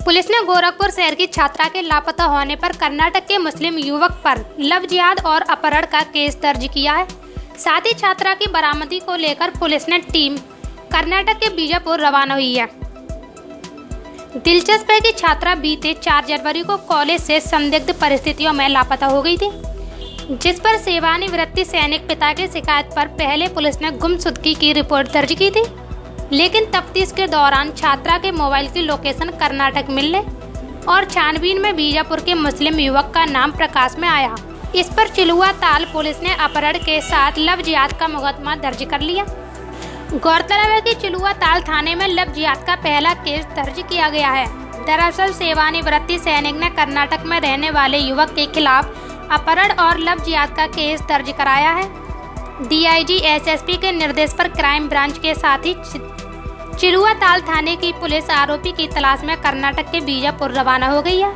Police ने गोरखपुर शहर की छात्रा के लापता होने पर कर्नाटक के मुस्लिम युवक पर लव जिहाद और अपहरण का केस दर्ज किया है। साथ ही छात्रा की बरामदी को लेकर पुलिस ने टीम कर्नाटक के बीजापुर रवाना हुई है। दिलचस्प है कि छात्रा बीते 4 जनवरी को कॉलेज से संदिग्ध परिस्थितियों में लापता हो गई थी, जिस पर सेवानिवृत्त सैनिक पिता की शिकायत पर पहले पुलिस ने गुमशुदगी की रिपोर्ट दर्ज की थी, लेकिन तफ्तीश के दौरान छात्रा के मोबाइल की लोकेशन कर्नाटक मिलने और छानबीन में बीजापुर के मुस्लिम युवक का नाम प्रकाश में आया। इस पर चिलुआ ताल पुलिस ने अपहरण के साथ लव जिहाद का मुकदमा दर्ज कर लिया। गौरतलब है कि चिलुआ ताल थाने में लव जिहाद का पहला केस दर्ज किया गया है। दरअसल सेवानिवृत्त सैनिक ने कर्नाटक में रहने वाले युवक के खिलाफ अपहरण और लव जिहाद का केस दर्ज कराया है। डीआईजी एसएसपी के निर्देश पर क्राइम ब्रांच के साथ ही चिलुआ ताल थाने की पुलिस आरोपी की तलाश में कर्नाटक के बीजापुर रवाना हो गई है।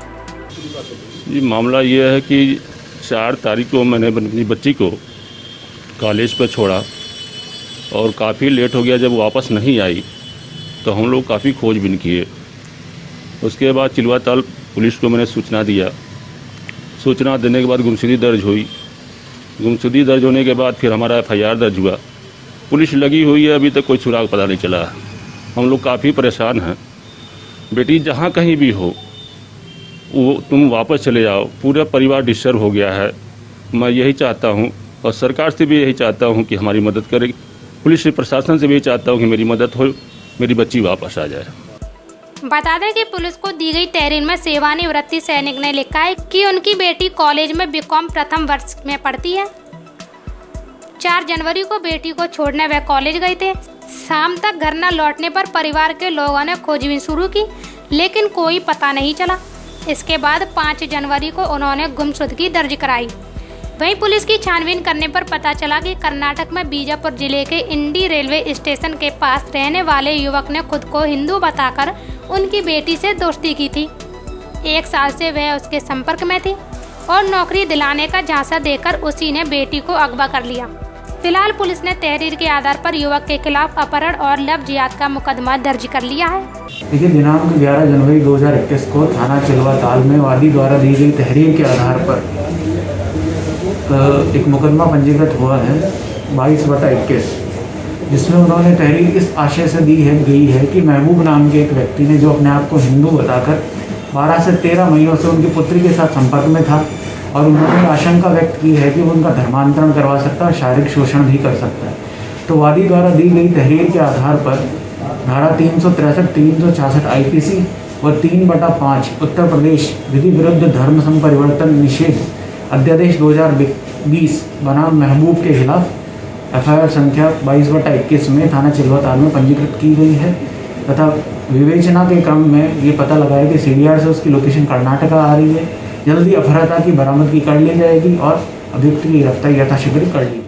ये मामला ये है कि 4 तारीख को मैंने अपनी बच्ची को कॉलेज पर छोड़ा और काफ़ी लेट हो गया। जब वापस नहीं आई तो हम लोग काफ़ी खोजबीन किए। उसके बाद चिलुआ ताल पुलिस को मैंने सूचना दिया। सूचना देने के बाद गुमशुदगी दर्ज हुई। गुमशुदगी दर्ज होने के बाद फिर हमारा FIR दर्ज हुआ। पुलिस लगी हुई है, अभी तक कोई सुराग पता नहीं चला। हम लोग काफ़ी परेशान हैं। बेटी जहाँ कहीं भी हो वो तुम वापस चले जाओ। पूरा परिवार डिस्टर्ब हो गया है। मैं यही चाहता हूँ और सरकार से भी यही चाहता हूँ कि हमारी मदद करे। पुलिस प्रशासन से भी चाहता हूँ कि मेरी मदद हो, मेरी बच्ची वापस आ जाए। बता दें कि पुलिस को दी गई तहरीर में सेवानिवृत्त सैनिक ने लिखा है कि उनकी बेटी कॉलेज में बीकॉम प्रथम वर्ष में पढ़ती है। 4 जनवरी को बेटी को छोड़ने वह कॉलेज गए थे। शाम तक घर न लौटने पर परिवार के लोगों ने खोजबीन शुरू की, लेकिन कोई पता नहीं चला। इसके बाद 5 जनवरी को उन्होंने गुमशुदगी दर्ज कराई। वहीं पुलिस की छानबीन करने पर पता चला कि कर्नाटक में बीजापुर जिले के इंडी रेलवे स्टेशन के पास रहने वाले युवक ने खुद को हिंदू बताकर उनकी बेटी से दोस्ती की थी। 1 साल से वह उसके संपर्क में थी और नौकरी दिलाने का झांसा देकर उसी ने बेटी को अगवा कर लिया। फिलहाल पुलिस ने तहरीर के आधार पर युवक के खिलाफ अपहरण और लव जिहाद का मुकदमा दर्ज कर लिया है। देखिए, दिनांक 11 जनवरी 2021 को थाना चिलुआ ताल में वादी द्वारा दी गई तहरीर के आधार पर एक मुकदमा पंजीकृत हुआ है 22/21, जिसमें उन्होंने तहरीर इस आशय से गई है कि महबूब नाम के एक व्यक्ति ने, जो अपने आप को हिंदू बताकर 12 से 13 महीनों से उनकी पुत्री के साथ संपर्क में था और उन्होंने आशंका व्यक्त की है कि वो उनका धर्मांतरण करवा सकता है, शारीरिक शोषण भी कर सकता है। तो वादी द्वारा दी गई तहरीर के आधार पर धारा 363, 366 IPC और 3/5 उत्तर प्रदेश विधि विरुद्ध धर्म संपरिवर्तन निषेध अध्यादेश 2020 बनाम महबूब के खिलाफ FIR संख्या 22/21 में थाना चिलुआ ताल में पंजीकृत की गई है तथा विवेचना के क्रम में ये पता लगाया कि CDR से उसकी लोकेशन कर्नाटक आ रही है। जल्दी अपहर्ता की बरामदगी कर ली जाएगी और अभियुक्त की गिरफ्तारी यथाशीघ्र कर ली